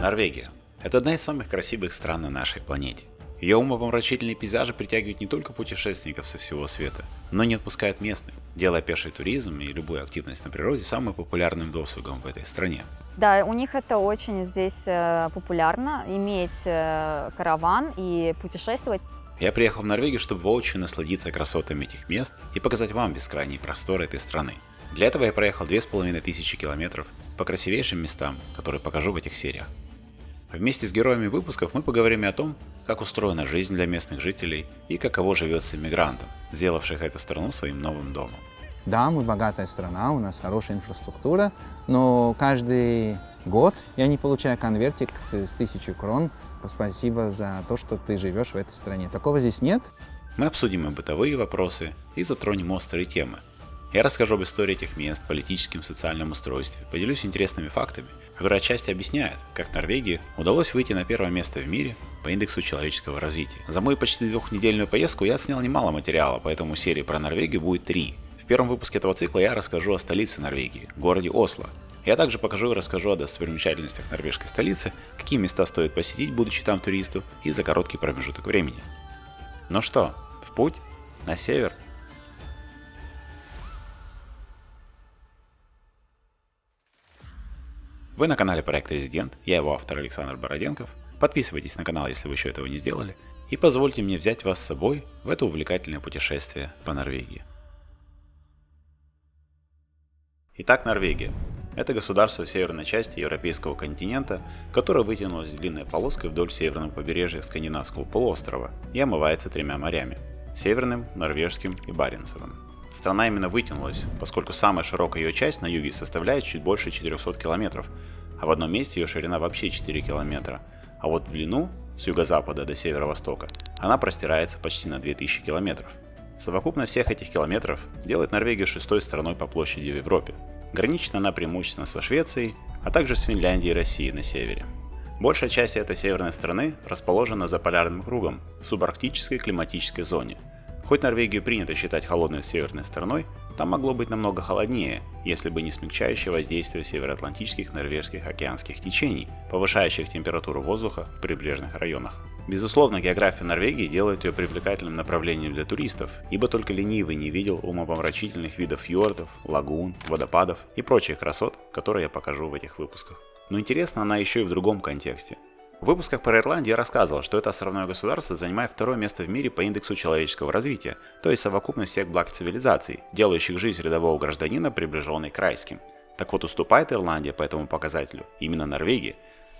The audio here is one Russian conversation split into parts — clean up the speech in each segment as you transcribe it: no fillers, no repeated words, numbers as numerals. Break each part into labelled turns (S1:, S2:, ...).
S1: Норвегия – это одна из самых красивых стран на нашей планете. Ее умопомрачительные пейзажи притягивают не только путешественников со всего света, но и не отпускают местных, делая пеший туризм и любую активность на природе самым популярным досугом в этой стране.
S2: Да, у них это очень здесь популярно, иметь караван и путешествовать.
S1: Я приехал в Норвегию, чтобы воочию насладиться красотами этих мест и показать вам бескрайние просторы этой страны. Для этого я проехал 2500 километров по красивейшим местам, которые покажу в этих сериях. Вместе с героями выпусков мы поговорим и о том, как устроена жизнь для местных жителей и каково живется иммигрантам, сделавших эту страну своим новым домом.
S3: Да, мы богатая страна, у нас хорошая инфраструктура, но каждый год я не получаю конвертик с 1000 крон. Спасибо за то, что ты живешь в этой стране. Такого здесь нет.
S1: Мы обсудим и бытовые вопросы, и затронем острые темы. Я расскажу об истории этих мест, политическом и социальном устройстве, поделюсь интересными фактами, которые отчасти объясняют, как Норвегии удалось выйти на первое место в мире по индексу человеческого развития. За мою почти двухнедельную поездку я отснял немало материала, поэтому серии про Норвегию будет 3. В первом выпуске этого цикла я расскажу о столице Норвегии, городе Осло. Я также покажу и расскажу о достопримечательностях норвежской столицы, какие места стоит посетить, будучи там туристу, и за короткий промежуток времени. Ну что, в путь? На север? Вы на канале Проект Резидент, я его автор Александр Бороденков. Подписывайтесь на канал, если вы еще этого не сделали, и позвольте мне взять вас с собой в это увлекательное путешествие по Норвегии. Итак, Норвегия. Это государство в северной части европейского континента, которое вытянулось длинной полоской вдоль северного побережья Скандинавского полуострова и омывается 3 морями – Северным, Норвежским и Баренцевым. Страна именно вытянулась, поскольку самая широкая ее часть на юге составляет чуть больше 400 километров, а в одном месте ее ширина вообще 4 километра, а вот в длину, с юго-запада до северо-востока, она простирается почти на 2000 километров. Совокупность всех этих километров делает Норвегию 6-й страной по площади в Европе. Граничит она преимущественно со Швецией, а также с Финляндией и Россией на севере. Большая часть этой северной страны расположена за полярным кругом в субарктической климатической зоне. Хоть Норвегию принято считать холодной северной стороной, там могло быть намного холоднее, если бы не смягчающее воздействие североатлантических норвежских океанских течений, повышающих температуру воздуха в прибрежных районах. Безусловно, география Норвегии делает ее привлекательным направлением для туристов, ибо только ленивый не видел умопомрачительных видов фьордов, лагун, водопадов и прочих красот, которые я покажу в этих выпусках. Но интересна она еще и в другом контексте. В выпусках про Ирландию я рассказывал, что это островное государство занимает 2-е место в мире по индексу человеческого развития, то есть совокупность всех благ цивилизаций, делающих жизнь рядового гражданина приближенной к райским. Так вот, уступает Ирландия по этому показателю именно Норвегии,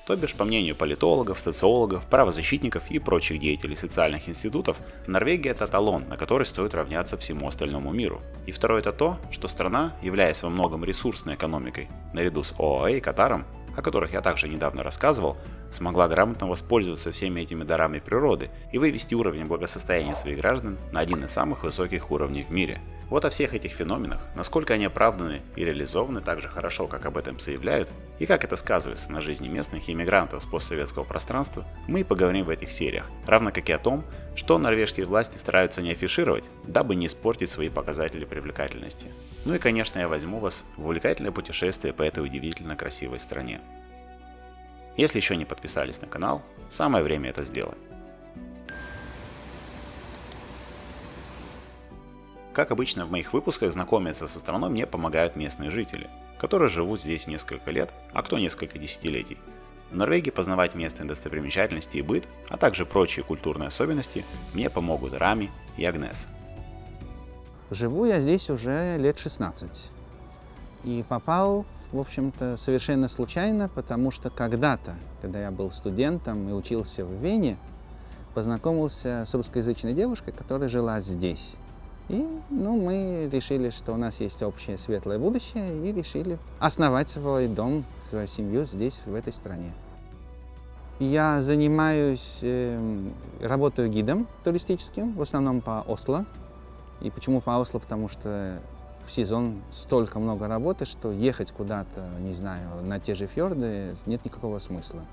S1: то бишь, по мнению политологов, социологов, правозащитников и прочих деятелей социальных институтов, Норвегия – это эталон, на который стоит равняться всему остальному миру. И второе – это то, что страна, являясь во многом ресурсной экономикой, наряду с ОАЭ и Катаром, о которых я также недавно рассказывал, смогла грамотно воспользоваться всеми этими дарами природы и вывести уровень благосостояния своих граждан на один из самых высоких уровней в мире. Вот о всех этих феноменах, насколько они оправданы и реализованы так же хорошо, как об этом заявляют, и как это сказывается на жизни местных иммигрантов с постсоветского пространства, мы и поговорим в этих сериях, равно как и о том, что норвежские власти стараются не афишировать, дабы не испортить свои показатели привлекательности. Ну и конечно, я возьму вас в увлекательное путешествие по этой удивительно красивой стране. Если еще не подписались на канал, самое время это сделать. Как обычно в моих выпусках, знакомиться со страной мне помогают местные жители, которые живут здесь несколько лет, а кто несколько десятилетий. В Норвегии познавать местные достопримечательности и быт, а также прочие культурные особенности мне помогут Рами и Агнес.
S3: Живу я здесь уже лет 16 и попал, в общем-то, совершенно случайно, потому что когда-то, когда я был студентом и учился в Вене, познакомился с русскоязычной девушкой, которая жила здесь. И мы решили, что у нас есть общее светлое будущее, и решили основать свой дом, свою семью здесь, в этой стране. Я занимаюсь, работаю гидом туристическим, в основном по Осло. И почему по Осло? Потому что в сезон столько много работы, что ехать куда-то, не знаю, на те же фьорды нет никакого смысла.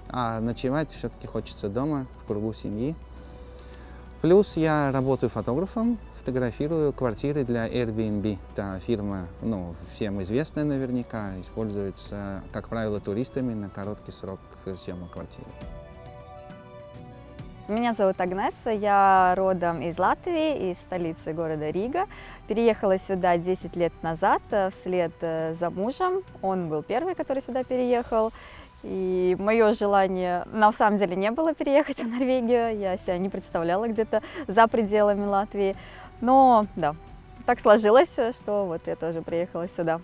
S3: А ночевать все-таки хочется дома, в кругу семьи. Плюс я работаю фотографом в фотографирую квартиры для Airbnb. Та фирма, всем известная наверняка, используется, как правило, туристами на короткий срок съема квартиры.
S2: Меня зовут Агнеса, я родом из Латвии, из столицы города Рига. Переехала сюда 10 лет назад вслед за мужем. Он был первый, который сюда переехал. И мое желание на самом деле не было переехать в Норвегию. Я себя не представляла где-то за пределами Латвии. Но да, так сложилось, что вот я тоже приехала сюда.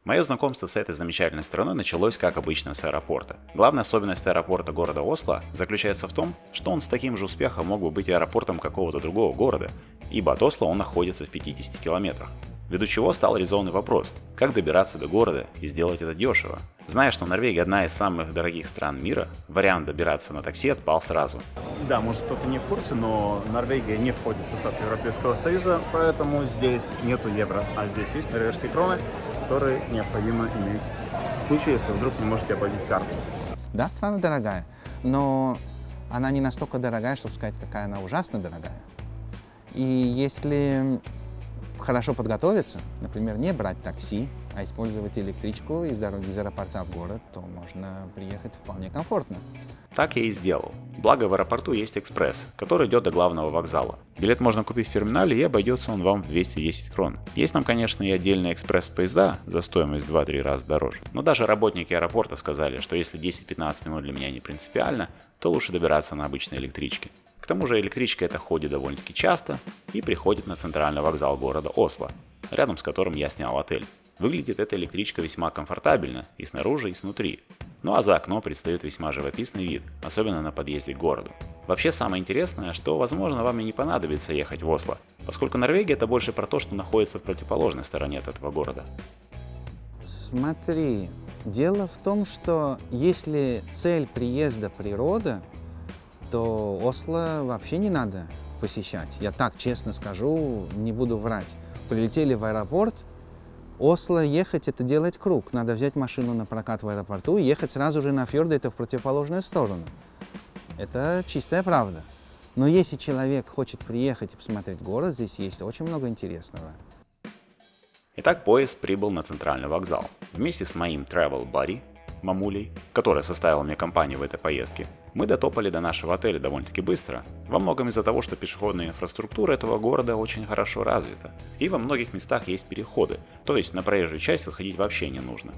S1: Мое знакомство с этой замечательной страной началось, как обычно, с аэропорта. Главная особенность аэропорта города Осло заключается в том, что он с таким же успехом мог бы быть аэропортом какого-то другого города, ибо от Осло он находится в 50 километрах. Ввиду чего стал резонный вопрос, как добираться до города и сделать это дешево. Зная, что Норвегия одна из самых дорогих стран мира, вариант добираться на такси отпал сразу.
S4: Да, может кто-то не в курсе, но Норвегия не входит в состав Европейского Союза, поэтому здесь нету евро, а здесь есть норвежские кроны, которые необходимо иметь в случае, если вдруг не можете оплатить карту.
S3: Да, страна дорогая, но она не настолько дорогая, чтобы сказать, какая она ужасно дорогая. И если хорошо подготовиться, например, не брать такси, а использовать электричку из дороги из аэропорта в город, то можно приехать вполне комфортно.
S1: Так я и сделал. Благо в аэропорту есть экспресс, который идет до главного вокзала. Билет можно купить в терминале, и обойдется он вам в 210 крон. Есть там, конечно, и отдельные экспресс-поезда за стоимость в 2-3 раза дороже. Но даже работники аэропорта сказали, что если 10-15 минут для меня не принципиально, то лучше добираться на обычной электричке. К тому же электричка эта ходит довольно-таки часто и приходит на центральный вокзал города Осло, рядом с которым я снял отель. Выглядит эта электричка весьма комфортабельно и снаружи, и снутри. Ну а за окном предстает весьма живописный вид, особенно на подъезде к городу. Вообще самое интересное, что возможно вам и не понадобится ехать в Осло, поскольку Норвегия это больше про то, что находится в противоположной стороне от этого города.
S3: Смотри, дело в том, что если цель приезда природа, то Осло вообще не надо посещать. Я так честно скажу, не буду врать. Прилетели в аэропорт, Осло ехать — это делать круг. Надо взять машину на прокат в аэропорту и ехать сразу же на фьорды, это в противоположную сторону. Это чистая правда. Но если человек хочет приехать и посмотреть город, здесь есть очень много интересного.
S1: Итак, поезд прибыл на центральный вокзал. Вместе с моим travel buddy, мамулей, которая составила мне компанию в этой поездке, мы дотопали до нашего отеля довольно-таки быстро, во многом из-за того, что пешеходная инфраструктура этого города очень хорошо развита, и во многих местах есть переходы, то есть на проезжую часть выходить вообще не нужно.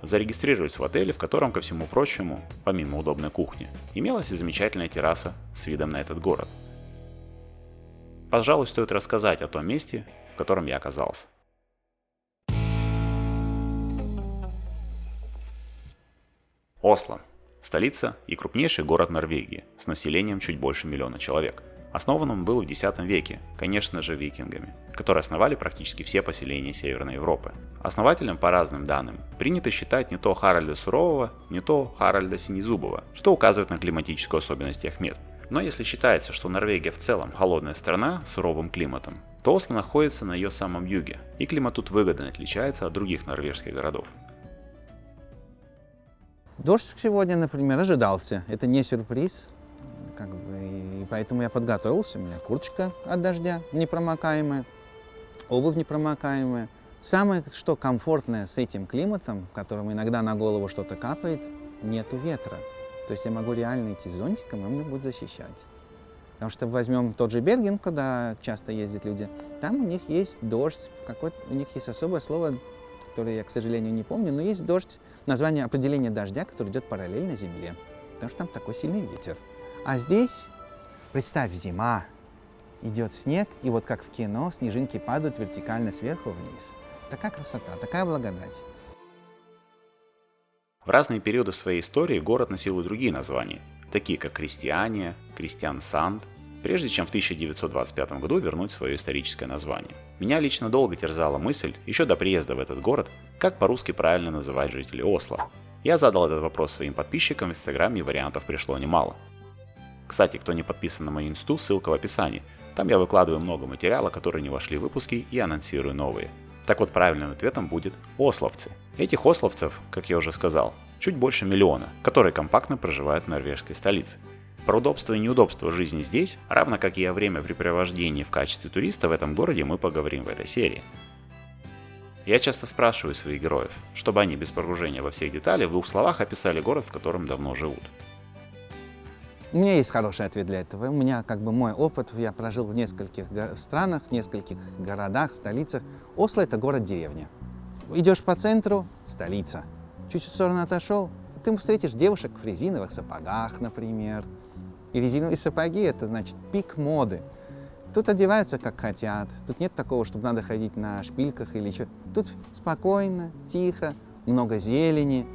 S1: Зарегистрировались в отеле, в котором, ко всему прочему, помимо удобной кухни, имелась и замечательная терраса с видом на этот город. Пожалуй, стоит рассказать о том месте, в котором я оказался. Осло – столица и крупнейший город Норвегии с населением чуть больше 1 миллиона человек. Основан он был в X веке, конечно же, викингами, которые основали практически все поселения Северной Европы. Основателем, по разным данным, принято считать не то Харальда Сурового, не то Харальда Синезубого, что указывает на климатическую особенность тех мест. Но если считается, что Норвегия в целом холодная страна с суровым климатом, то Осло находится на ее самом юге, и климат тут выгодно отличается от других норвежских городов.
S3: Дождь сегодня, например, ожидался. Это не сюрприз. И поэтому я подготовился. У меня курточка от дождя непромокаемая, обувь непромокаемая. Самое, что комфортное с этим климатом, в котором иногда на голову что-то капает, нету ветра. То есть я могу реально идти с зонтиком, и он меня будет защищать. Потому что возьмем тот же Берген, куда часто ездят люди, там у них есть дождь, у них есть особое слово, которое я, к сожалению, не помню, но есть дождь, название определения дождя, который идет параллельно земле, потому что там такой сильный ветер. А здесь, представь, зима, идет снег, и вот как в кино, снежинки падают вертикально сверху вниз. Такая красота, такая благодать.
S1: В разные периоды своей истории город носил и другие названия, такие как Крестьяния, Крестьянсанд, прежде чем в 1925 году вернуть свое историческое название. Меня лично долго терзала мысль, еще до приезда в этот город, как по-русски правильно называть жителей Осло. Я задал этот вопрос своим подписчикам в Инстаграме, и вариантов пришло немало. Кстати, кто не подписан на мою инсту, ссылка в описании. Там я выкладываю много материала, которые не вошли в выпуски, и анонсирую новые. Так вот, правильным ответом будет ословцы. Этих ословцев, как я уже сказал, чуть больше 1 миллиона, которые компактно проживают в норвежской столице. Про удобство и неудобство жизни здесь, равно как и о времяпрепровождении в качестве туриста в этом городе, мы поговорим в этой серии. Я часто спрашиваю своих героев, чтобы они без погружения во всех детали в 2 словах описали город, в котором давно живут.
S3: У меня есть хороший ответ для этого. У меня мой опыт, я прожил в нескольких странах, в нескольких городах, столицах. Осло — это город-деревня. Идешь по центру — столица. Чуть-чуть в сторону отошел — ты встретишь девушек в резиновых сапогах, например. И резиновые сапоги — это значит пик моды. Тут одеваются как хотят. Тут нет такого, чтобы надо ходить на шпильках или что. Тут спокойно, тихо, много зелени.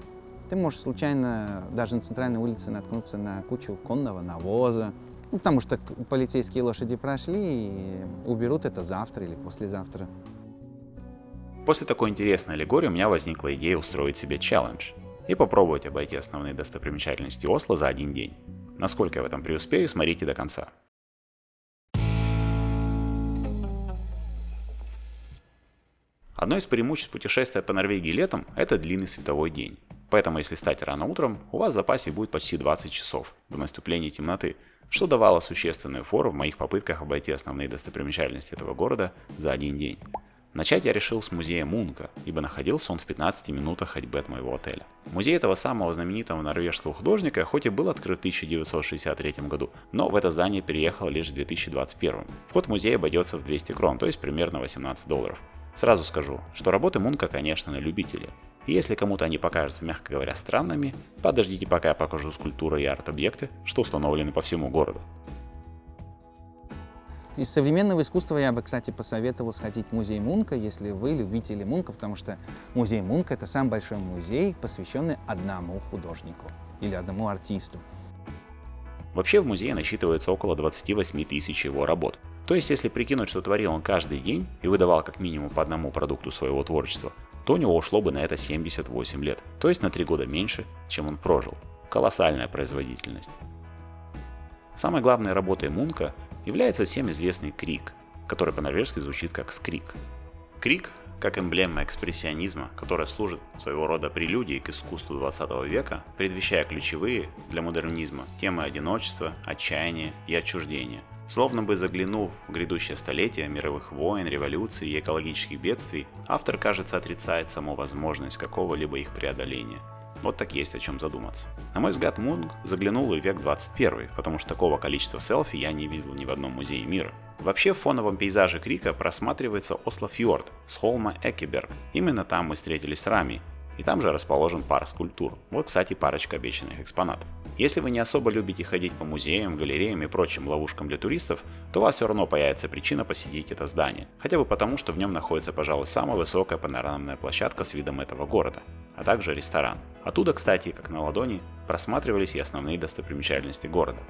S3: Ты можешь случайно даже на центральной улице наткнуться на кучу конного навоза. Потому что полицейские лошади прошли и уберут это завтра или послезавтра.
S1: После такой интересной аллегории у меня возникла идея устроить себе челлендж и попробовать обойти основные достопримечательности Осло за 1 день. Насколько я в этом преуспею, смотрите до конца. Одно из преимуществ путешествия по Норвегии летом – это длинный световой день. Поэтому если встать рано утром, у вас в запасе будет почти 20 часов до наступления темноты, что давало существенную фору в моих попытках обойти основные достопримечательности этого города за 1 день. Начать я решил с музея Мунка, ибо находился он в 15 минутах ходьбы от моего отеля. Музей этого самого знаменитого норвежского художника хоть и был открыт в 1963 году, но в это здание переехал лишь в 2021. Вход в музей обойдется в 200 крон, то есть примерно $18. Сразу скажу, что работы Мунка, конечно, на любителя. И если кому-то они покажутся, мягко говоря, странными, подождите, пока я покажу скульптуры и арт-объекты, что установлены по всему городу.
S3: Из современного искусства я бы, кстати, посоветовал сходить в музей Мунка, если вы любители Мунка, потому что музей Мунка — это самый большой музей, посвященный одному художнику или одному артисту.
S1: Вообще в музее насчитывается около 28 тысяч его работ. То есть, если прикинуть, что творил он каждый день и выдавал как минимум по одному продукту своего творчества, то у него ушло бы на это 78 лет, то есть на 3 года меньше, чем он прожил. Колоссальная производительность. Самой главной работой Мунка является всем известный крик, который по-норвежски звучит как скрик. Крик, как эмблема экспрессионизма, которая служит своего рода прелюдией к искусству 20 века, предвещая ключевые для модернизма темы одиночества, отчаяния и отчуждения. Словно бы заглянув в грядущее столетие мировых войн, революций и экологических бедствий, автор, кажется, отрицает саму возможность какого-либо их преодоления. Вот так есть о чем задуматься. На мой взгляд, Мунк заглянул и в век 21, потому что такого количества селфи я не видел ни в одном музее мира. Вообще в фоновом пейзаже Крика просматривается Ослофьорд с холма Экеберг. Именно там мы встретились с Рами, и там же расположен парк скульптур. Вот, кстати, парочка обещанных экспонатов. Если вы не особо любите ходить по музеям, галереям и прочим ловушкам для туристов, то у вас все равно появится причина посетить это здание. Хотя бы потому, что в нем находится, пожалуй, самая высокая панорамная площадка с видом этого города, а также ресторан. Оттуда, кстати, как на ладони, просматривались и основные достопримечательности города.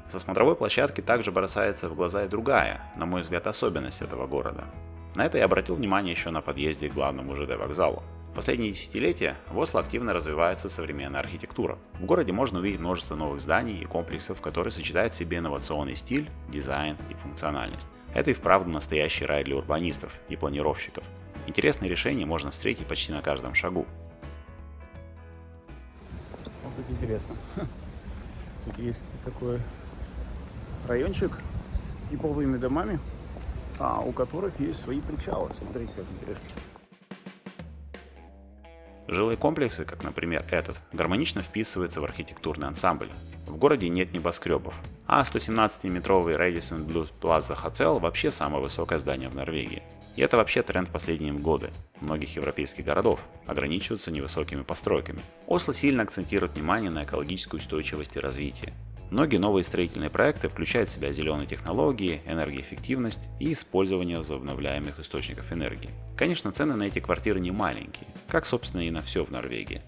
S1: Со смотровой площадки также бросается в глаза и другая, на мой взгляд, особенность этого города. На это я обратил внимание еще на подъезде к главному ЖД-вокзалу. В последние десятилетия в Осло активно развивается современная архитектура. В городе можно увидеть множество новых зданий и комплексов, которые сочетают в себе инновационный стиль, дизайн и функциональность. Это и вправду настоящий рай для урбанистов и планировщиков. Интересные решения можно встретить почти на каждом шагу.
S4: Вот тут интересно. Тут есть такой райончик с типовыми домами, у которых есть свои причалы. Смотрите, как интересно.
S1: Жилые комплексы, как, например, этот, гармонично вписываются в архитектурный ансамбль. В городе нет небоскребов, а 117-метровый Radisson Blu Plaza Hotel вообще самое высокое здание в Норвегии. И это вообще тренд в последние годы многих европейских городов ограничиваются невысокими постройками. Осло сильно акцентирует внимание на экологическую устойчивость и развитие. Многие новые строительные проекты включают в себя зеленые технологии, энергоэффективность и использование возобновляемых источников энергии. Конечно, цены на эти квартиры не маленькие, как, собственно, и на все в Норвегии.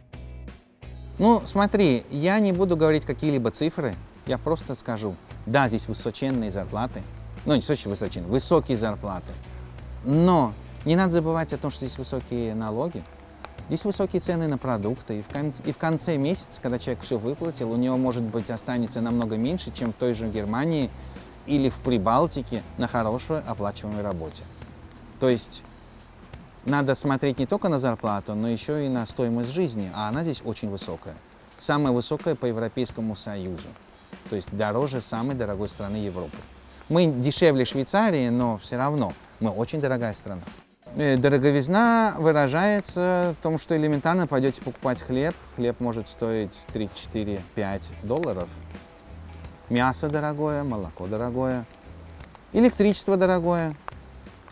S3: Ну, смотри, я не буду говорить какие-либо цифры, я просто скажу, да, здесь высоченные зарплаты, ну, не высоченные, высокие зарплаты, но не надо забывать о том, что здесь высокие налоги. Здесь высокие цены на продукты, и в конце месяца, когда человек все выплатил, у него, может быть, останется намного меньше, чем в той же Германии или в Прибалтике на хорошую оплачиваемой работе. То есть надо смотреть не только на зарплату, но еще и на стоимость жизни, а она здесь очень высокая. Самая высокая по Европейскому Союзу. то есть дороже самой дорогой страны Европы. Мы дешевле Швейцарии, но все равно мы очень дорогая страна. Дороговизна выражается в том, что элементарно пойдете покупать хлеб. Хлеб может стоить 3, 4, 5 долларов. Мясо дорогое, молоко дорогое, электричество дорогое.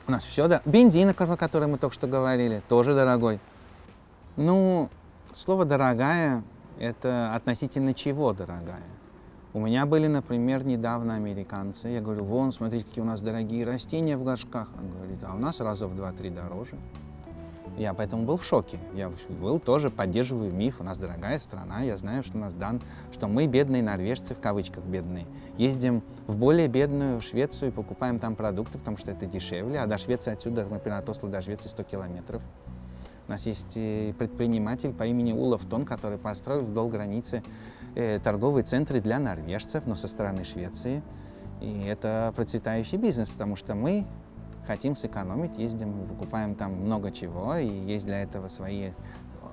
S3: У нас все дорого. Бензин, о котором мы только что говорили, тоже дорогой. Ну, слово «дорогая» — это относительно чего дорогая? У меня были, например, недавно американцы. Я говорю: вон, смотрите, какие у нас дорогие растения в горшках. Он говорит: а у нас раза в 2-3 дороже. Я поэтому был в шоке. Я тоже поддерживаю миф. У нас дорогая страна. Я знаю, что у нас что мы бедные норвежцы, в кавычках бедные, ездим в более бедную Швецию и покупаем там продукты, потому что это дешевле. А до Швеции отсюда, например, от Осло до Швеции 100 километров. У нас есть предприниматель по имени Улов Тон, который построил вдоль границы торговые центры для норвежцев, но со стороны Швеции. И это процветающий бизнес, потому что мы хотим сэкономить, ездим, покупаем там много чего, и есть для этого свои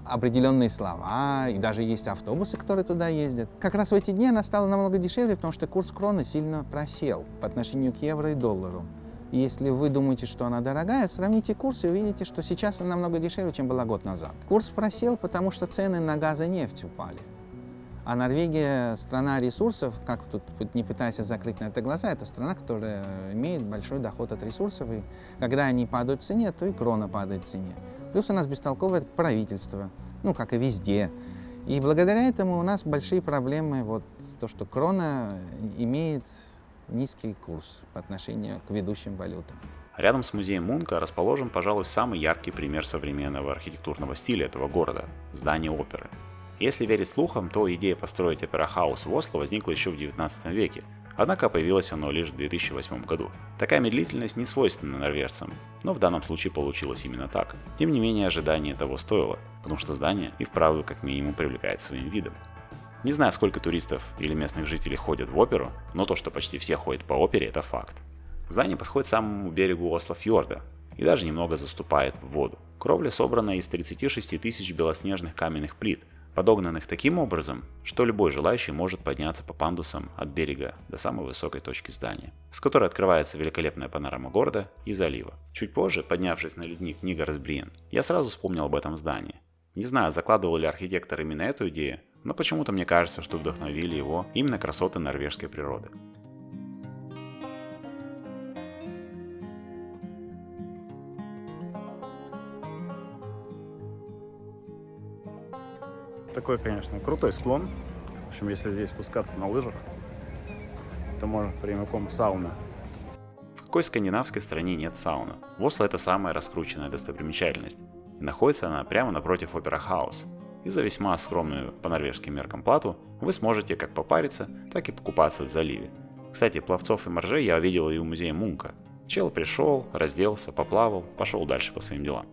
S3: определенные слова, и даже есть автобусы, которые туда ездят. Как раз в эти дни она стала намного дешевле, потому что курс кроны сильно просел по отношению к евро и доллару. И если вы думаете, что она дорогая, сравните курс и увидите, что сейчас она намного дешевле, чем была год назад. Курс просел, потому что цены на газ и нефть упали. А Норвегия — страна ресурсов, как тут не пытаясь закрыть на это глаза, это страна, которая имеет большой доход от ресурсов, и когда они падают в цене, то и крона падает в цене. Плюс у нас бестолковое правительство, ну, как и везде. И благодаря этому у нас большие проблемы, вот то, что крона имеет низкий курс по отношению к ведущим валютам.
S1: Рядом с музеем Мунка расположен, пожалуй, самый яркий пример современного архитектурного стиля этого города – здание оперы. Если верить слухам, то идея построить опера-хаус в Осло возникла еще в 19 веке, однако появилось оно лишь в 2008 году. Такая медлительность не свойственна норвежцам, но в данном случае получилось именно так. Тем не менее, ожидание того стоило, потому что здание и вправду как минимум привлекает своим видом. Не знаю, сколько туристов или местных жителей ходят в оперу, но то, что почти все ходят по опере, это факт. Здание подходит к самому берегу Осло-фьорда и даже немного заступает в воду. Кровля собрана из 36 тысяч белоснежных каменных плит, подогнанных таким образом, что любой желающий может подняться по пандусам от берега до самой высокой точки здания, с которой открывается великолепная панорама города и залива. Чуть позже, поднявшись на ледник Нигарсбриен, я сразу вспомнил об этом здании. Не знаю, закладывал ли архитектор именно эту идею, но почему-то мне кажется, что вдохновили его именно красоты норвежской природы.
S4: Такой, конечно, крутой склон. В общем, если здесь спускаться на лыжах, то можно прямиком в сауну.
S1: В какой скандинавской стране нет сауны? В Осло это самая раскрученная достопримечательность. И находится она прямо напротив опера-хаус. И за весьма скромную по норвежским меркам плату вы сможете как попариться, так и покупаться в заливе. Кстати, пловцов и моржей я видел и у музея Мунка. Чел пришел, разделся, поплавал, пошел дальше по своим делам.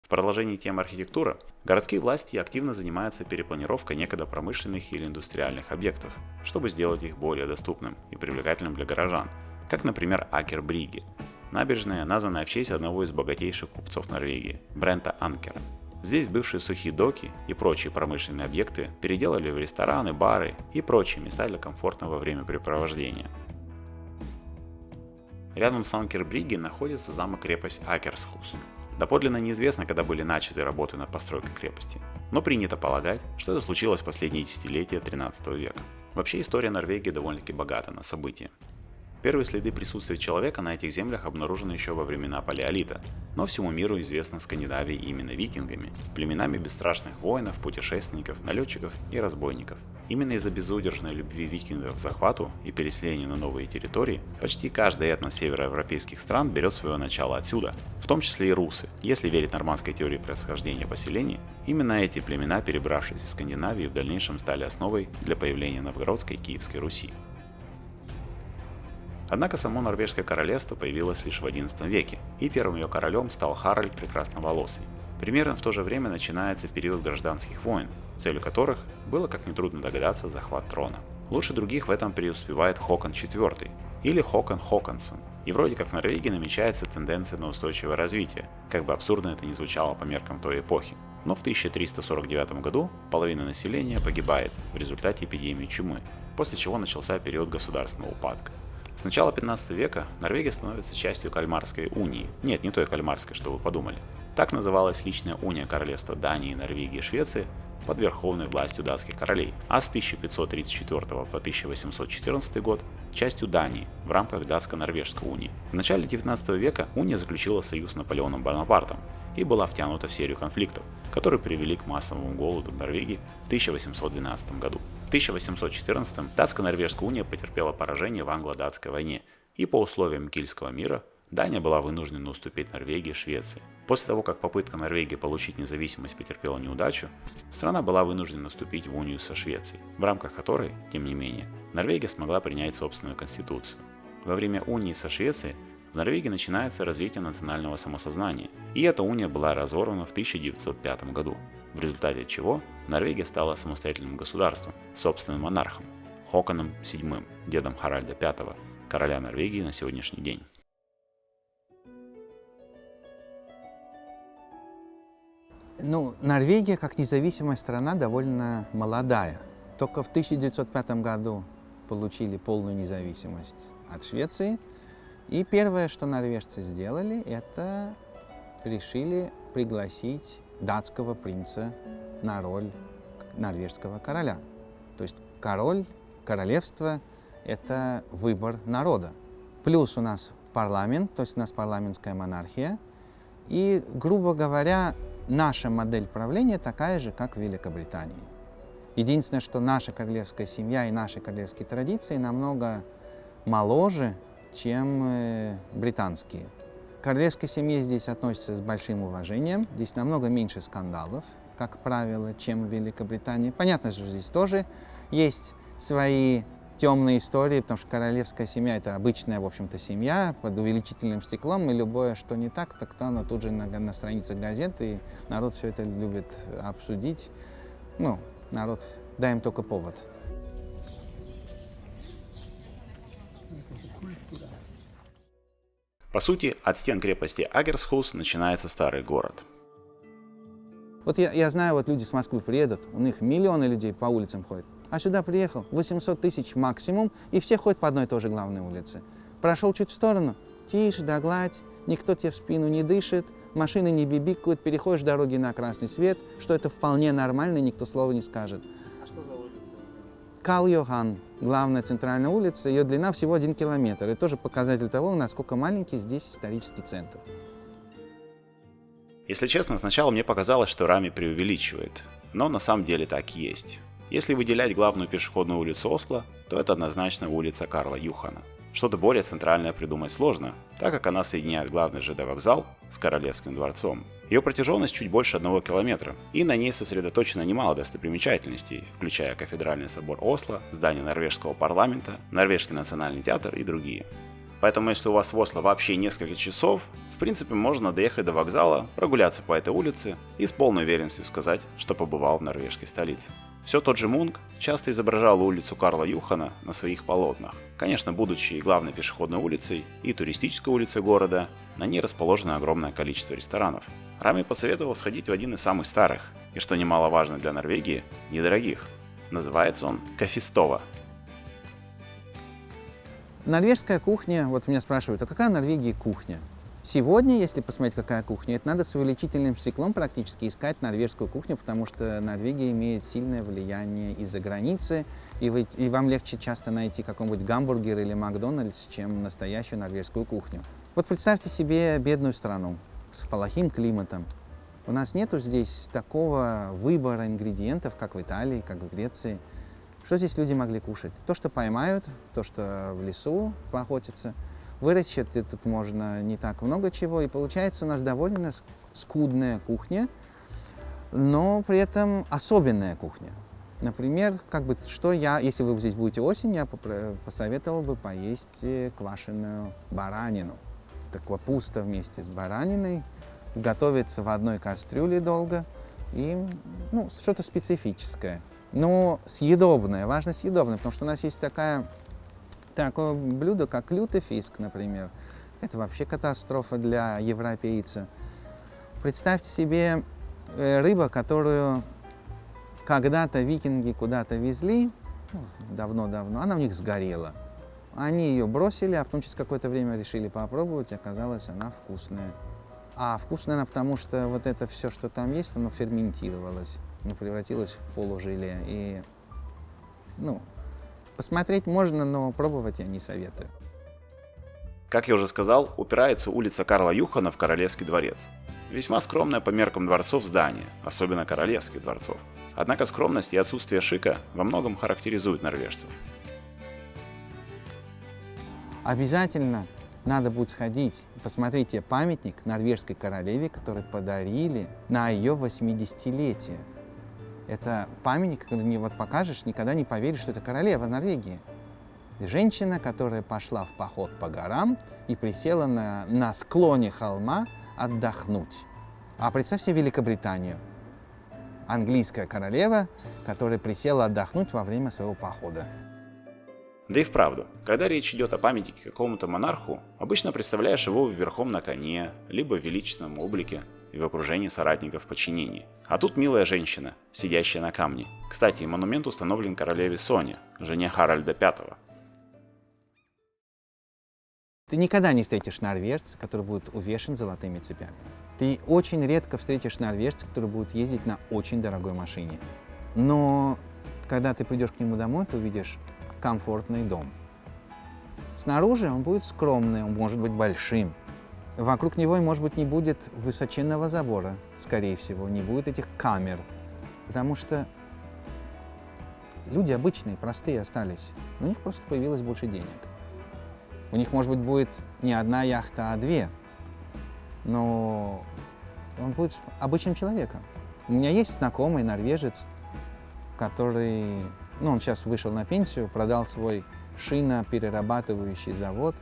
S1: В продолжении темы архитектуры, городские власти активно занимаются перепланировкой некогда промышленных или индустриальных объектов, чтобы сделать их более доступным и привлекательным для горожан, как, например, Акер Бриги, набережная, названная в честь одного из богатейших купцов Норвегии, Брента Анкера. Здесь бывшие сухие доки и прочие промышленные объекты переделали в рестораны, бары и прочие места для комфортного времяпрепровождения. Рядом с Анкер Бриги находится замок-крепость Акерсхус. Доподлинно неизвестно, когда были начаты работы над постройкой крепости, но принято полагать, что это случилось в последние десятилетия 13 века. Вообще история Норвегии довольно-таки богата на события. Первые следы присутствия человека на этих землях обнаружены еще во времена Палеолита, но всему миру известна Скандинавия именно викингами, племенами бесстрашных воинов, путешественников, налетчиков и разбойников. Именно из-за безудержной любви викингов к захвату и переселению на новые территории почти каждый этнос североевропейских стран берет свое начало отсюда, в том числе и русы. Если верить нормандской теории происхождения поселений, именно эти племена, перебравшись из Скандинавии, в дальнейшем стали основой для появления Новгородской и Киевской Руси. Однако само норвежское королевство появилось лишь в XI веке, и первым ее королем стал Харальд Прекрасноволосый. Примерно в то же время начинается период гражданских войн, целью которых было, как нетрудно догадаться, захват трона. Лучше других в этом преуспевает Хокон IV, или Хокон Хоконсон, И вроде как в Норвегии намечается тенденция на устойчивое развитие, как бы абсурдно это ни звучало по меркам той эпохи. Но в 1349 году половина населения погибает в результате эпидемии чумы, после чего начался период государственного упадка. С начала 15 века Норвегия становится частью Кальмарской унии. Нет, не той Кальмарской, что вы подумали. Так называлась личная уния королевства Дании, Норвегии и Швеции под верховной властью датских королей, а с 1534 по 1814 год частью Дании в рамках датско-норвежской унии. В начале 19 века уния заключила союз с Наполеоном Бонапартом и была втянута в серию конфликтов, которые привели к массовому голоду в Норвегии в 1812 году. В 1814 датско-норвежская уния потерпела поражение в англо-датской войне, и по условиям Кильского мира Дания была вынуждена уступить Норвегии и Швеции. После того, как попытка Норвегии получить независимость потерпела неудачу, страна была вынуждена вступить в унию со Швецией, в рамках которой, тем не менее, Норвегия смогла принять собственную конституцию. Во время унии со Швецией в Норвегии начинается развитие национального самосознания, и эта уния была разорвана в 1905 году, в результате чего Норвегия стала самостоятельным государством с собственным монархом Хоконом VII, дедом Харальда V, короля Норвегии на сегодняшний день.
S3: Ну, Норвегия, как независимая страна, довольно молодая. Только в 1905 году получили полную независимость от Швеции. И первое, что норвежцы сделали, это решили пригласить датского принца на роль норвежского короля. То есть королевство – это выбор народа. Плюс у нас парламент, то есть у нас парламентская монархия. И, грубо говоря, наша модель правления такая же, как в Великобритании. Единственное, что наша королевская семья и наши королевские традиции намного моложе, чем британские. К королевской семье здесь относятся с большим уважением. Здесь намного меньше скандалов, как правило, чем в Великобритании. Понятно, что здесь тоже есть свои темные истории, потому что королевская семья – это обычная, в общем-то, семья под увеличительным стеклом, и любое, что не так, так то оно тут же на страницах газет, и народ все это любит обсудить. Ну, народ, дай им только повод.
S1: По сути, от стен крепости Агерсхус начинается старый город.
S3: Вот я знаю, вот люди с Москвы приедут, у них миллионы людей по улицам ходят. А сюда приехал 800 тысяч максимум, и все ходят по одной и той же главной улице. Прошел чуть в сторону, тише, да гладь, никто тебе в спину не дышит, машины не бибикают, переходишь дороги на красный свет, что это вполне нормально, никто слова не скажет.
S4: А что за улица?
S3: Карл Йохан, главная центральная улица, ее длина всего 1 километр. Это тоже показатель того, насколько маленький здесь исторический центр.
S1: Если честно, сначала мне показалось, что Рами преувеличивает, но на самом деле так и есть. Если выделять главную пешеходную улицу Осло, то это однозначно улица Карла Юхана. Что-то более центральное придумать сложно, так как она соединяет главный ЖД-вокзал с Королевским дворцом. Ее протяженность чуть больше 1 километра, и на ней сосредоточено немало достопримечательностей, включая кафедральный собор Осло, здание норвежского парламента, Норвежский национальный театр и другие. Поэтому если у вас в Осло вообще несколько часов, в принципе можно доехать до вокзала, прогуляться по этой улице и с полной уверенностью сказать, что побывал в норвежской столице. Все тот же Мунк часто изображал улицу Карла Юхана на своих полотнах. Конечно, будучи и главной пешеходной улицей, и туристической улицей города, на ней расположено огромное количество ресторанов. Рами посоветовал сходить в один из самых старых, и что немаловажно для Норвегии, недорогих. Называется он Кафистова.
S3: Норвежская кухня, вот меня спрашивают, а какая в Норвегии кухня? Сегодня, если посмотреть, какая кухня, это надо с увеличительным стеклом практически искать норвежскую кухню, потому что Норвегия имеет сильное влияние из-за границы, и вам легче часто найти какой-нибудь гамбургер или Макдональдс, чем настоящую норвежскую кухню. Вот представьте себе бедную страну с плохим климатом. У нас нету здесь такого выбора ингредиентов, как в Италии, как в Греции. Что здесь люди могли кушать? То, что поймают, то, что в лесу поохотятся. Выращивать тут можно не так много чего, и получается у нас довольно скудная кухня, но при этом особенная кухня. Например, если вы здесь будете осенью, я посоветовал бы поесть квашеную баранину. Так капуста вместе с бараниной готовится в одной кастрюле долго, и что-то специфическое. Но съедобное, важно съедобное, потому что у нас есть такое блюдо, как лютефиск, например. это вообще катастрофа для европейца. Представьте себе рыба, которую когда-то викинги куда-то везли, давно-давно, она у них сгорела. Они ее бросили, а потом через какое-то время решили попробовать, и оказалось, она вкусная. А вкусная она потому, что вот это все, что там есть, оно ферментировалось, оно превратилось в полужеле. И, посмотреть можно, но пробовать я не советую.
S1: Как я уже сказал, упирается улица Карла Юхана в Королевский дворец. Весьма скромное по меркам дворцов здание, особенно королевских дворцов. Однако скромность и отсутствие шика во многом характеризуют норвежцев.
S3: Обязательно надо будет сходить и посмотреть памятник норвежской королеве, который подарили на ее 80-летие. Это памятник, который мне покажешь, никогда не поверишь, что это королева Норвегии. Женщина, которая пошла в поход по горам и присела на склоне холма отдохнуть. А представь себе Великобританию. Английская королева, которая присела отдохнуть во время своего похода.
S1: Да и вправду, когда речь идет о памятнике какому-то монарху, обычно представляешь его верхом на коне, либо в величественном облике и в окружении соратников в подчинении. А тут милая женщина, сидящая на камне. Кстати, монумент установлен королеве Соне, жене Харальда V.
S3: Ты никогда не встретишь норвежца, который будет увешан золотыми цепями. Ты очень редко встретишь норвежца, который будет ездить на очень дорогой машине. Но когда ты придешь к нему домой, ты увидишь комфортный дом. Снаружи он будет скромный, он может быть большим. Вокруг него, может быть, не будет высоченного забора, скорее всего, не будет этих камер, потому что люди обычные, простые остались, у них просто появилось больше денег. У них, может быть, будет не одна яхта, а две, но он будет обычным человеком. У меня есть знакомый норвежец, который, он сейчас вышел на пенсию, продал свой шиноперерабатывающий завод.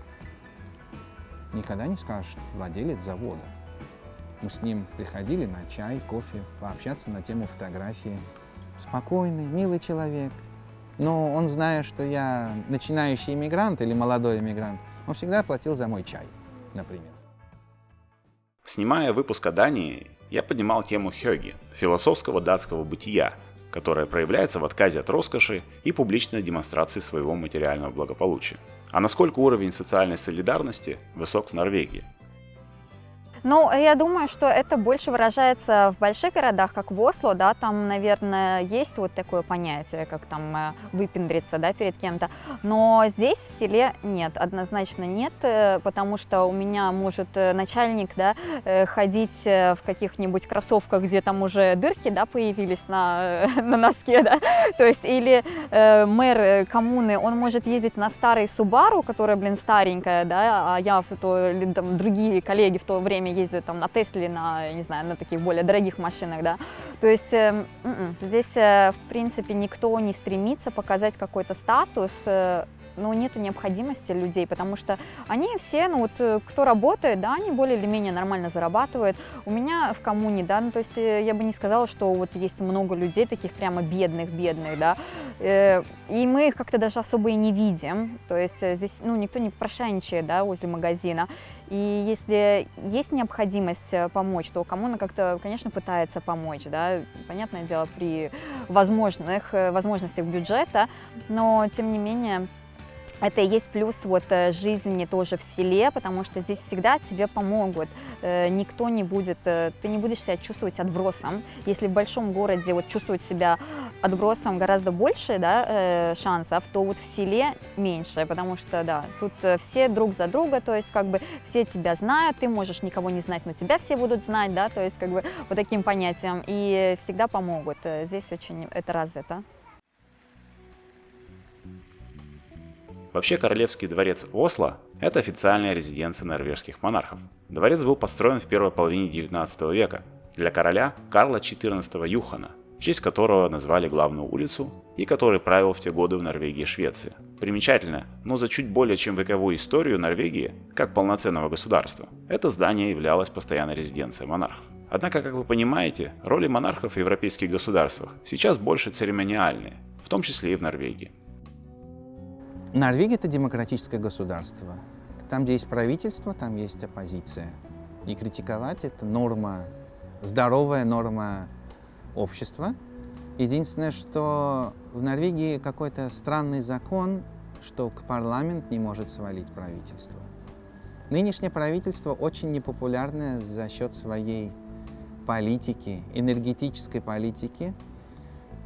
S3: Никогда не скажешь, владелец завода. Мы с ним приходили на чай, кофе, пообщаться на тему фотографии. Спокойный, милый человек. Но он, зная, что я начинающий иммигрант или молодой иммигрант, он всегда платил за мой чай, например.
S1: Снимая выпуск о Дании, я поднимал тему хёги, философского датского бытия, которое проявляется в отказе от роскоши и публичной демонстрации своего материального благополучия. А насколько уровень социальной солидарности высок в Норвегии?
S2: Я думаю, что это больше выражается в больших городах, как в Осло, да, там, наверное, есть вот такое понятие, как там выпендриться, да, перед кем-то, но здесь в селе нет, однозначно нет, потому что у меня может начальник, да, ходить в каких-нибудь кроссовках, где там уже дырки, да, появились на носке, да, то есть, или мэр коммуны, он может ездить на старой Subaru, которая, старенькая, да, а я, там, другие коллеги в то время ездят там на Тесле, на, не знаю, на таких более дорогих машинах, да. То есть здесь, в принципе, никто не стремится показать какой-то статус, нет необходимости людей, потому что они все, кто работает, да, они более или менее нормально зарабатывают. У меня в коммуне, да, то есть я бы не сказала, что вот есть много людей таких прямо бедных, да, и мы их как-то даже особо и не видим, то есть здесь, никто не попрошайничает, да, возле магазина. И если есть необходимость помочь, то коммуна как-то, конечно, пытается помочь, да, понятное дело, при возможностях бюджета, но тем не менее это и есть плюс жизни тоже в селе, потому что здесь всегда тебе помогут, никто не будет, ты не будешь себя чувствовать отбросом. Если в большом городе чувствовать себя отбросом гораздо больше, да, шансов, то в селе меньше, потому что, да, тут все друг за друга, то есть все тебя знают, ты можешь никого не знать, но тебя все будут знать, да, то есть вот таким понятием, и всегда помогут. Здесь очень это развито.
S1: Вообще, Королевский дворец Осло – это официальная резиденция норвежских монархов. Дворец был построен в первой половине 19 века для короля Карла XIV Юхана, в честь которого назвали главную улицу и который правил в те годы в Норвегии и Швеции. Примечательно, но за чуть более чем вековую историю Норвегии, как полноценного государства, это здание являлось постоянной резиденцией монархов. Однако, как вы понимаете, роли монархов в европейских государствах сейчас больше церемониальные, в том числе и в Норвегии.
S3: Норвегия – это демократическое государство. Там, где есть правительство, там есть оппозиция. И критиковать — это норма, здоровая норма общества. Единственное, что в Норвегии какой-то странный закон, что парламент не может свалить правительство. Нынешнее правительство очень непопулярное за счет своей политики, энергетической политики,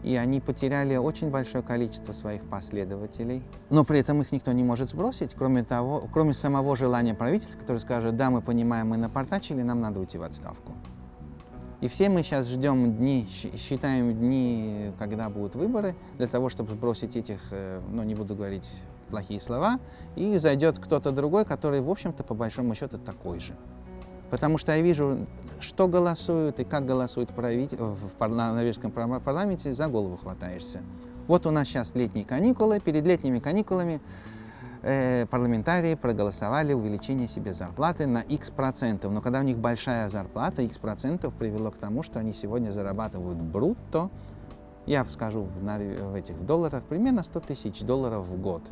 S3: и они потеряли очень большое количество своих последователей. Но при этом их никто не может сбросить, кроме самого желания правительства, которое скажет: да, мы понимаем, мы напортачили, нам надо уйти в отставку. И все мы сейчас ждем дни, считаем дни, когда будут выборы, для того, чтобы сбросить этих, не буду говорить плохие слова, и зайдет кто-то другой, который, в общем-то, по большому счету, такой же. Потому что я вижу, что голосуют и как голосуют в норвежском парламенте, за голову хватаешься. Вот у нас сейчас летние каникулы, перед летними каникулами парламентарии проголосовали увеличение себе зарплаты на X%. Но когда у них большая зарплата, X% привело к тому, что они сегодня зарабатывают брутто, я скажу в долларах, примерно $100 000 в год.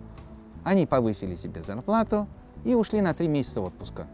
S3: Они повысили себе зарплату и ушли на 3 месяца отпуска.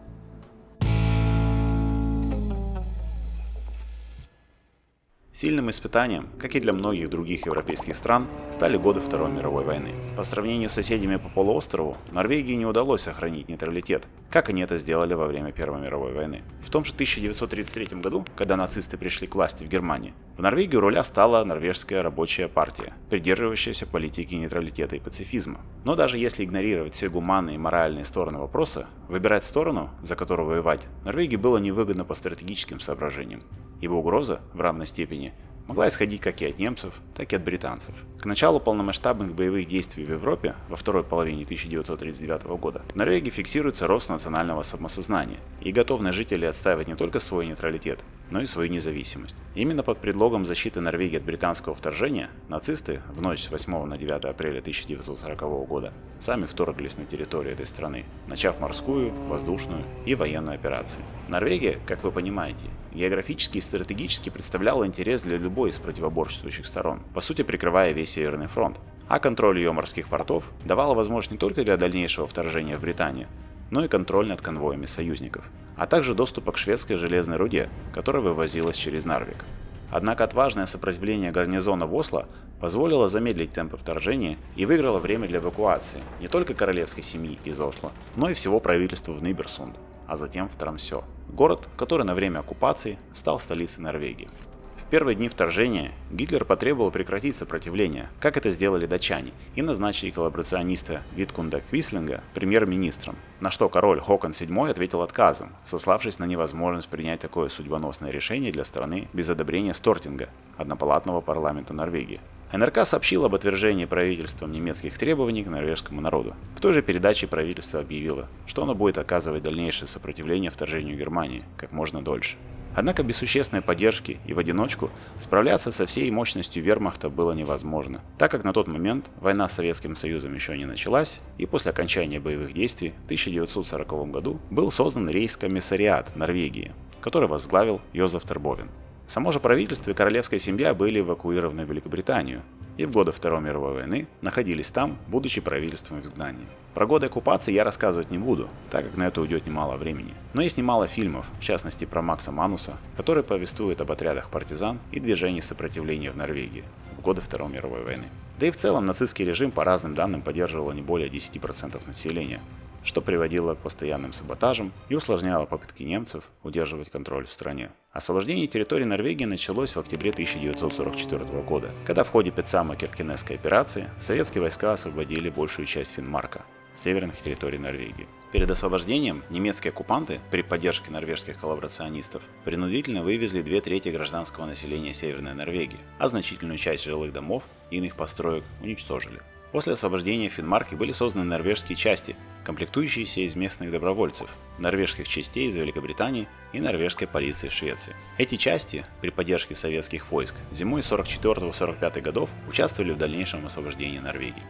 S1: Сильным испытанием, как и для многих других европейских стран, стали годы Второй мировой войны. По сравнению с соседями по полуострову, Норвегии не удалось сохранить нейтралитет, как они это сделали во время Первой мировой войны. В том же 1933 году, когда нацисты пришли к власти в Германии, в Норвегии у руля стала Норвежская рабочая партия, придерживающаяся политики нейтралитета и пацифизма. Но даже если игнорировать все гуманные и моральные стороны вопроса, выбирать сторону, за которую воевать, Норвегии было невыгодно по стратегическим соображениям, ибо угроза в равной степени могла исходить как и от немцев, так и от британцев. К началу полномасштабных боевых действий в Европе во второй половине 1939 года в Норвегии фиксируется рост национального самосознания и готовность жителей отстаивать не только свой нейтралитет, но и свою независимость. Именно под предлогом защиты Норвегии от британского вторжения нацисты в ночь с 8 на 9 апреля 1940 года сами вторглись на территорию этой страны, начав морскую, воздушную и военную операции. Норвегия, как вы понимаете, географически и стратегически представляла интерес для любой из противоборствующих сторон, по сути прикрывая весь Северный фронт. А контроль ее морских портов давал возможность не только для дальнейшего вторжения в Британию, но и контроль над конвоями союзников, а также доступа к шведской железной руде, которая вывозилась через Нарвик. Однако отважное сопротивление гарнизона в Осло позволило замедлить темпы вторжения и выиграло время для эвакуации не только королевской семьи из Осло, но и всего правительства в Ниберсунд, а затем в Тромсё, город, который на время оккупации стал столицей Норвегии. В первые дни вторжения Гитлер потребовал прекратить сопротивление, как это сделали датчане, и назначили коллаборациониста Виткунда Квислинга премьер-министром, на что король Хокон VII ответил отказом, сославшись на невозможность принять такое судьбоносное решение для страны без одобрения Стортинга, однопалатного парламента Норвегии. НРК сообщил об отвержении правительством немецких требований к норвежскому народу. В той же передаче правительство объявило, что оно будет оказывать дальнейшее сопротивление вторжению Германии как можно дольше. Однако без существенной поддержки и в одиночку справляться со всей мощностью вермахта было невозможно, так как на тот момент война с Советским Союзом еще не началась, и после окончания боевых действий в 1940 году был создан рейхскомиссариат Норвегии, который возглавил Йозеф Тербовен. Само же правительство и королевская семья были эвакуированы в Великобританию и в годы Второй мировой войны находились там, будучи правительством в изгнании. Про годы оккупации я рассказывать не буду, так как на это уйдет немало времени. Но есть немало фильмов, в частности про Макса Мануса, которые повествуют об отрядах партизан и движении сопротивления в Норвегии в годы Второй мировой войны. Да и в целом нацистский режим по разным данным поддерживал не более 10% населения, что приводило к постоянным саботажам и усложняло попытки немцев удерживать контроль в стране. Освобождение территории Норвегии началось в октябре 1944 года, когда в ходе Петсамо-Киркенесской операции советские войска освободили большую часть Финмарка, северных территорий Норвегии. Перед освобождением немецкие оккупанты при поддержке норвежских коллаборационистов принудительно вывезли 2/3 гражданского населения Северной Норвегии, а значительную часть жилых домов и иных построек уничтожили. После освобождения Финмарки были созданы норвежские части, комплектующиеся из местных добровольцев, норвежских частей из Великобритании и норвежской полиции в Швеции. Эти части, при поддержке советских войск, зимой 44-45 годов участвовали в дальнейшем освобождении Норвегии.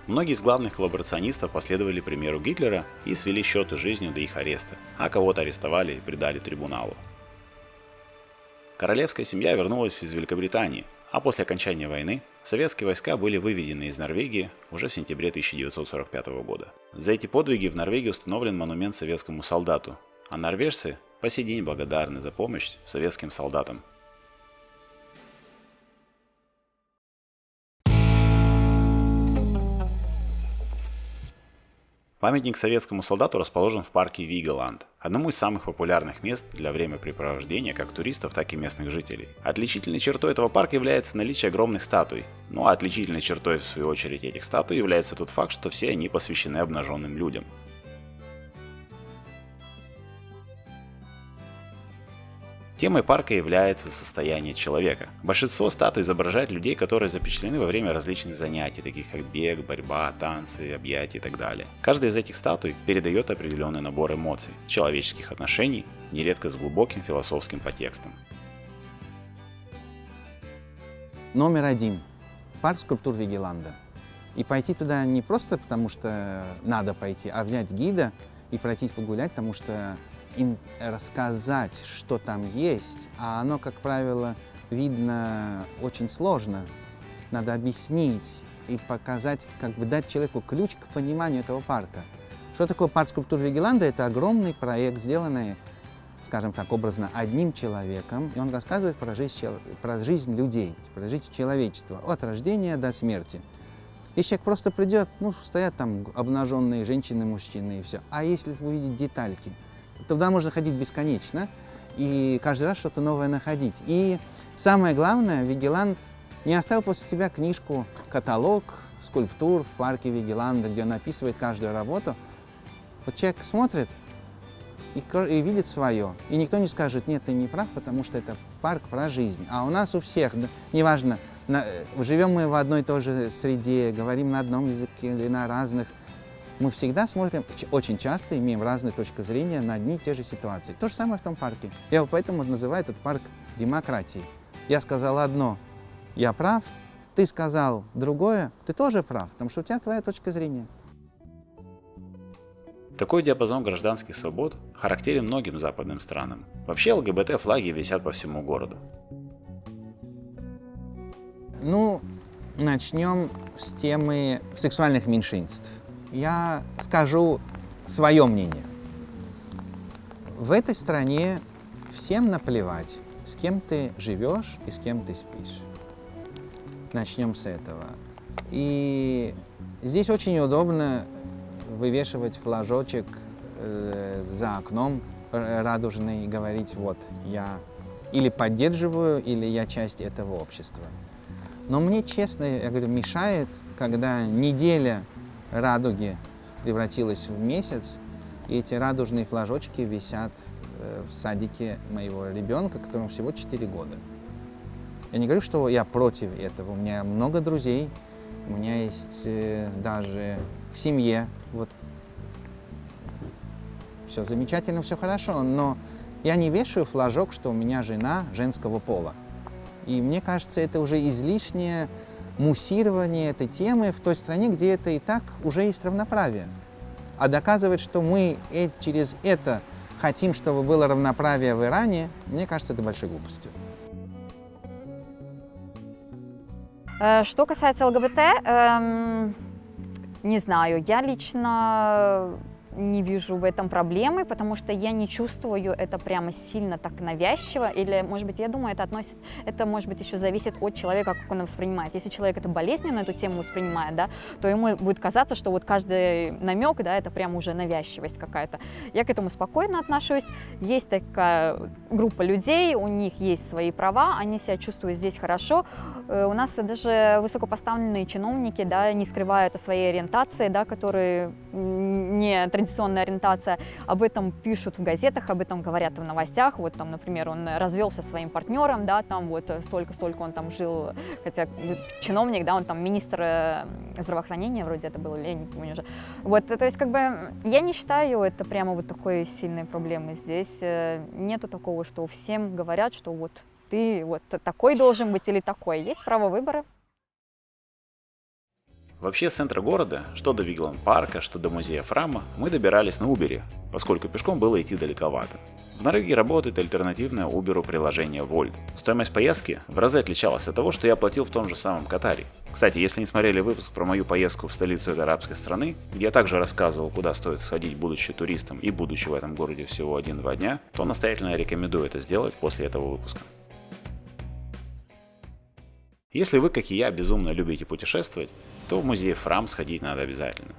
S1: Многие из главных коллаборационистов последовали примеру Гитлера и свели счеты с жизнью до их ареста, а кого-то арестовали и предали трибуналу. Королевская семья вернулась из Великобритании, а после окончания войны Советские войска были выведены из Норвегии уже в сентябре 1945 года. За эти подвиги в Норвегии установлен монумент советскому солдату, а норвежцы по сей день благодарны за помощь советским солдатам. Памятник советскому солдату расположен в парке Вигаланд, одному из самых популярных мест для времяпрепровождения как туристов, так и местных жителей. Отличительной чертой этого парка является наличие огромных статуй. Ну а отличительной чертой, в свою очередь, этих статуй является тот факт, что все они посвящены обнаженным людям. Темой парка является состояние человека. Большинство статуй изображает людей, которые запечатлены во время различных занятий, таких как бег, борьба, танцы, объятия и так далее. Каждая из этих статуй передает определенный набор эмоций, человеческих отношений, нередко с глубоким философским подтекстом.
S3: Номер один. Парк скульптур Вигеланда. И пойти туда не просто потому, что надо пойти, а взять гида и пройтись погулять, потому что им рассказать, что там есть, а оно, как правило, видно очень сложно. Надо объяснить и показать, как бы дать человеку ключ к пониманию этого парка. Что такое парк скульптур Вигеланда? Это огромный проект, сделанный, скажем так, образно одним человеком, и он рассказывает про жизнь людей, про жизнь человечества, от рождения до смерти. Если человек просто придет, стоят там обнаженные женщины, мужчины и все. А если увидеть детальки, туда можно ходить бесконечно и каждый раз что-то новое находить. И самое главное, Вигеланд не оставил после себя книжку, каталог скульптур в парке Вигеланда, где он описывает каждую работу. Вот человек смотрит и видит свое. И никто не скажет: нет, ты не прав, потому что это парк про жизнь. А у нас у всех, неважно, живем мы в одной и той же среде, говорим на одном языке или на разных, мы всегда смотрим, очень часто имеем разные точки зрения на одни и те же ситуации. То же самое в том парке. Я его поэтому называю этот парк демократией. Я сказал одно, я прав, ты сказал другое, ты тоже прав, потому что у тебя твоя точка зрения.
S1: Такой диапазон гражданских свобод характерен многим западным странам. Вообще ЛГБТ-флаги висят по всему городу.
S3: Начнем с темы сексуальных меньшинств. Я скажу свое мнение. В этой стране всем наплевать, с кем ты живешь и с кем ты спишь. Начнем с этого. И здесь очень удобно вывешивать флажочек за окном радужный и говорить: вот, я или поддерживаю, или я часть этого общества. Но мне, честно, я говорю, мешает, когда неделя радуги превратилась в месяц, и эти радужные флажочки висят в садике моего ребенка, которому всего 4 года. Я не говорю, что я против этого. У меня много друзей, у меня есть даже в семье. Вот. Все замечательно, все хорошо, но я не вешаю флажок, что у меня жена женского пола. И мне кажется, это уже излишнее муссирование этой темы в той стране, где это и так уже есть равноправие. А доказывать, что мы через это хотим, чтобы было равноправие в Иране, мне кажется, это большой глупостью.
S2: Что касается ЛГБТ, не знаю, я лично не вижу в этом проблемы, потому что я не чувствую это прямо сильно так навязчиво, или, может быть, я думаю, это, может быть, еще зависит от человека, как он воспринимает. Если человек это болезненно, эту тему воспринимает, да, то ему будет казаться, что вот каждый намек, да, это прям уже навязчивость какая-то. Я к этому спокойно отношусь. Есть такая группа людей, у них есть свои права, они себя чувствуют здесь хорошо. У нас даже высокопоставленные чиновники, да, не скрывают о своей ориентации, да, которые не традиционная ориентация, об этом пишут в газетах, об этом говорят в новостях. Вот там, например, он развелся со своим партнером, да, там вот столько он там жил, хотя чиновник, да, он там министр здравоохранения вроде это был, или я не помню уже. Вот, то есть как бы я не считаю это прямо вот такой сильной проблемой здесь. Нету такого, что всем говорят, что вот ты вот такой должен быть или такой. Есть право выбора.
S1: Вообще, с центра города, что до Вигланд-парка, что до музея Фрама, мы добирались на Uber, поскольку пешком было идти далековато. В Норвегии работает альтернативное Uber приложение Volt. Стоимость поездки в разы отличалась от того, что я платил в том же самом Катаре. Кстати, если не смотрели выпуск про мою поездку в столицу этой арабской страны, где я также рассказывал, куда стоит сходить, будучи туристом и будучи в этом городе всего 1-2 дня, то настоятельно рекомендую это сделать после этого выпуска. Если вы, как и я, безумно любите путешествовать, то в музей Фрам сходить надо обязательно.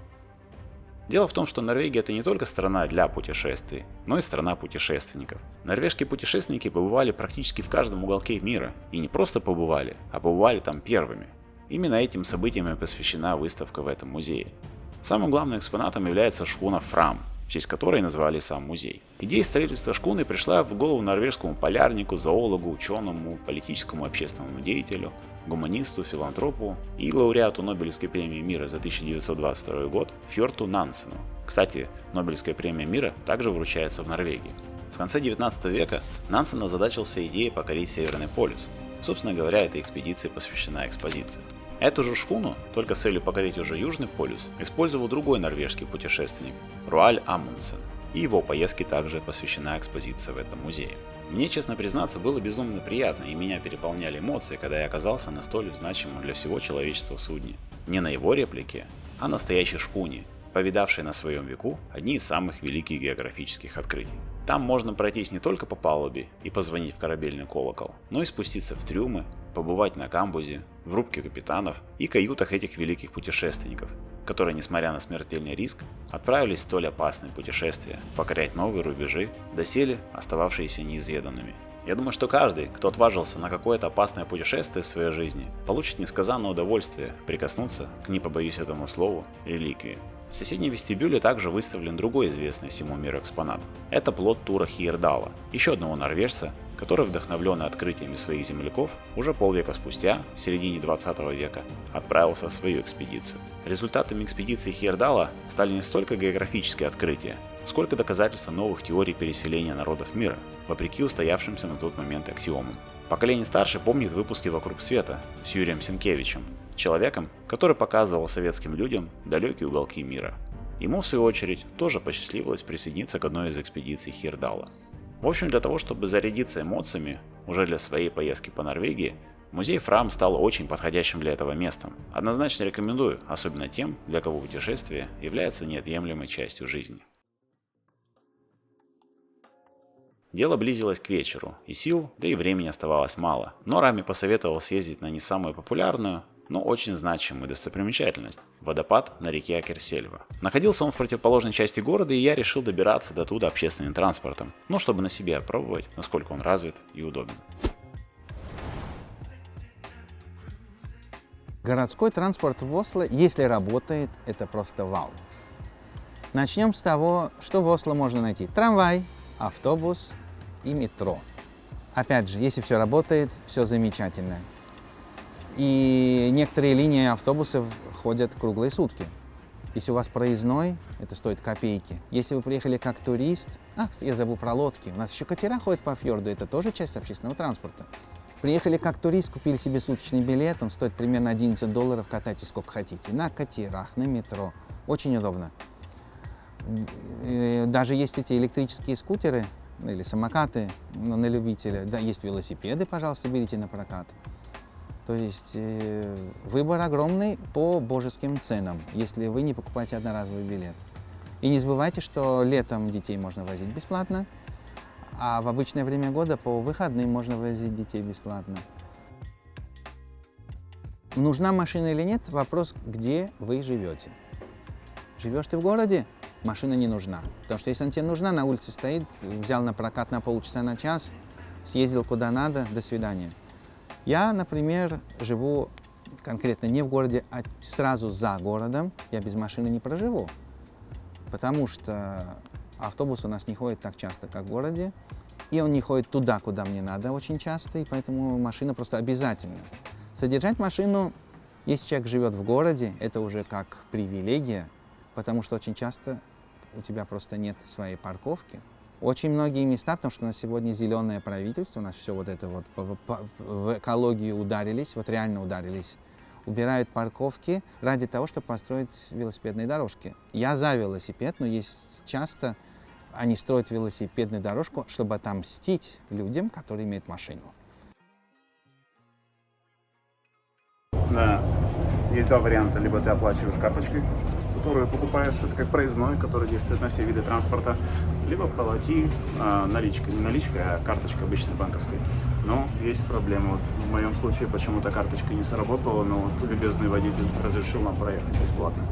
S1: Дело в том, что Норвегия — это не только страна для путешествий, но и страна путешественников. Норвежские путешественники побывали практически в каждом уголке мира, и не просто побывали, а побывали там первыми. Именно этим событиям и посвящена выставка в этом музее. Самым главным экспонатом является шхуна Фрам, в честь которой назвали сам музей. Идея строительства шхуны пришла в голову норвежскому полярнику, зоологу, ученому, политическому и общественному деятелю, гуманисту, филантропу и лауреату Нобелевской премии мира за 1922 год Фьорту Нансену. Кстати, Нобелевская премия мира также вручается в Норвегии. В конце 19 века Нансен озадачился идеей покорить Северный полюс. Собственно говоря, этой экспедиции посвящена экспозиция. Эту же шхуну, только с целью покорить уже Южный полюс, использовал другой норвежский путешественник Руаль Амундсен, и его поездке также посвящена экспозиция в этом музее. Мне, честно признаться, было безумно приятно, и меня переполняли эмоции, когда я оказался на столь значимом для всего человечества судне. Не на его реплике, а настоящей шхуне, повидавшей на своем веку одни из самых великих географических открытий. Там можно пройтись не только по палубе и позвонить в корабельный колокол, но и спуститься в трюмы, побывать на камбузе, в рубке капитанов и каютах этих великих путешественников, которые, несмотря на смертельный риск, отправились в столь опасные путешествия, покорять новые рубежи, доселе остававшиеся неизведанными. Я думаю, что каждый, кто отважился на какое-то опасное путешествие в своей жизни, получит несказанное удовольствие прикоснуться к, не побоюсь этому слову, реликвии. В соседнем вестибюле также выставлен другой известный всему миру экспонат. Это плот Тура Хейердала, еще одного норвежца, который, вдохновленный открытиями своих земляков, уже полвека спустя, в середине 20 века, отправился в свою экспедицию. Результатами экспедиции Хейердала стали не столько географические открытия, сколько доказательства новых теорий переселения народов мира, вопреки устоявшимся на тот момент аксиомам. Поколение старше помнит выпуски «Вокруг света» с Юрием Сенкевичем, человеком, который показывал советским людям далекие уголки мира. Ему, в свою очередь, тоже посчастливилось присоединиться к одной из экспедиций Хейердала. В общем, для того, чтобы зарядиться эмоциями уже для своей поездки по Норвегии, музей Фрам стал очень подходящим для этого местом. Однозначно рекомендую, особенно тем, для кого путешествие является неотъемлемой частью жизни. Дело близилось к вечеру, и сил, да и времени оставалось мало, но Рами посоветовал съездить на не самую популярную, но очень значимую достопримечательность – водопад на реке Акерсельва. Находился он в противоположной части города, и я решил добираться до туда общественным транспортом, чтобы на себе опробовать, насколько он развит и удобен.
S3: Городской транспорт в Осло, если работает, это просто вау. Начнем с того, что в Осло можно найти: трамвай, автобус и метро. Опять же, если все работает, все замечательно. И некоторые линии автобусов ходят круглые сутки. Если у вас проездной, это стоит копейки. Если вы приехали как турист, я забыл про лодки. У нас еще катера ходят по фьорду, это тоже часть общественного транспорта. Приехали как турист, купили себе суточный билет, он стоит примерно $11, катайтесь сколько хотите. На катерах, на метро. Очень удобно. Даже есть эти электрические скутеры или самокаты на любителя. Да, есть велосипеды, пожалуйста, берите на прокат. То есть выбор огромный по божеским ценам, если вы не покупаете одноразовый билет. И не забывайте, что летом детей можно возить бесплатно, а в обычное время года по выходным можно возить детей бесплатно. Нужна машина или нет, вопрос, где вы живете. Живешь ты в городе, машина не нужна. Потому что если она тебе нужна, на улице стоит, взял на прокат на полчаса, на час, съездил куда надо, до свидания. Я, например, живу конкретно не в городе, а сразу за городом. Я без машины не проживу, потому что автобус у нас не ходит так часто, как в городе, и он не ходит туда, куда мне надо очень часто, и поэтому машина просто обязательна. Содержать машину, если человек живет в городе, это уже как привилегия, потому что очень часто у тебя просто нет своей парковки. Очень многие места, потому что у нас сегодня зеленое правительство, у нас все вот это вот в экологию ударились, вот реально ударились. убирают парковки ради того, чтобы построить велосипедные дорожки. Я за велосипед, но есть часто они строят велосипедную дорожку, чтобы отомстить людям, которые имеют машину.
S4: Да, есть два варианта. Либо ты оплачиваешь карточкой, которую покупаешь, это как проездной, который действует на все виды транспорта, либо плати наличкой. Не наличкой, а карточкой обычной банковской. Но есть проблема. Вот в моем случае почему-то карточка не сработала, но вот любезный водитель разрешил нам проехать бесплатно.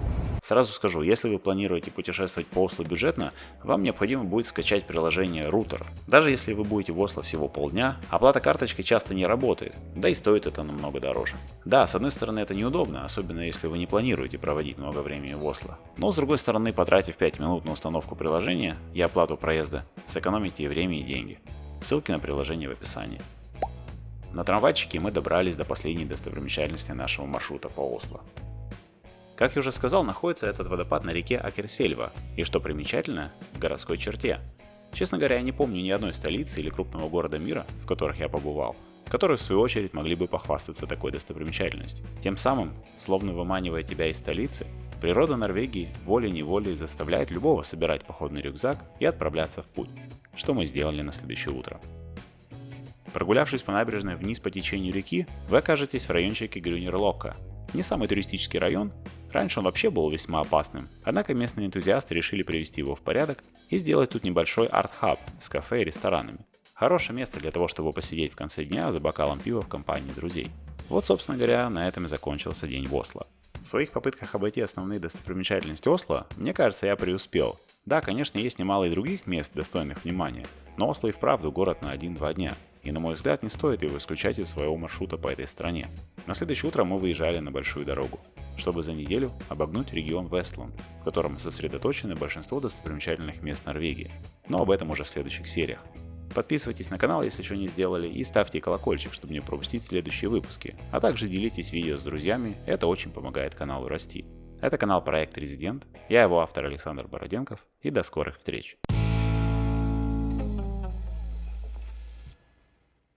S1: Сразу скажу, если вы планируете путешествовать по Осло бюджетно, вам необходимо будет скачать приложение Router. Даже если вы будете в Осло всего полдня, оплата карточкой часто не работает, да и стоит это намного дороже. Да, с одной стороны это неудобно, особенно если вы не планируете проводить много времени в Осло. Но с другой стороны, потратив 5 минут на установку приложения и оплату проезда, сэкономите и время, и деньги. Ссылки на приложение в описании. На трамвайчике мы добрались до последней достопримечательности нашего маршрута по Осло. Как я уже сказал, находится этот водопад на реке Акерсельва, и что примечательно, в городской черте. Честно говоря, я не помню ни одной столицы или крупного города мира, в которых я побывал, которые в свою очередь могли бы похвастаться такой достопримечательностью. Тем самым, словно выманивая тебя из столицы, природа Норвегии волей-неволей заставляет любого собирать походный рюкзак и отправляться в путь, что мы сделали на следующее утро. Прогулявшись по набережной вниз по течению реки, вы окажетесь в райончике Грюнерлока. Не самый туристический район, раньше он вообще был весьма опасным, однако местные энтузиасты решили привести его в порядок и сделать тут небольшой арт-хаб с кафе и ресторанами. Хорошее место для того, чтобы посидеть в конце дня за бокалом пива в компании друзей. Вот, собственно говоря, на этом и закончился день в Осло. В своих попытках обойти основные достопримечательности Осло, мне кажется, я преуспел. Да, конечно, есть немало и других мест, достойных внимания, но Осло и вправду город на 1-2 дня, и на мой взгляд не стоит его исключать из своего маршрута по этой стране. На следующее утро мы выезжали на большую дорогу, чтобы за неделю обогнуть регион Вестланд, в котором сосредоточены большинство достопримечательных мест Норвегии, но об этом уже в следующих сериях. Подписывайтесь на канал, если еще не сделали, и ставьте колокольчик, чтобы не пропустить следующие выпуски, а также делитесь видео с друзьями, это очень помогает каналу расти. Это канал Проект Резидент, я его автор Александр Бороденков, и до скорых встреч!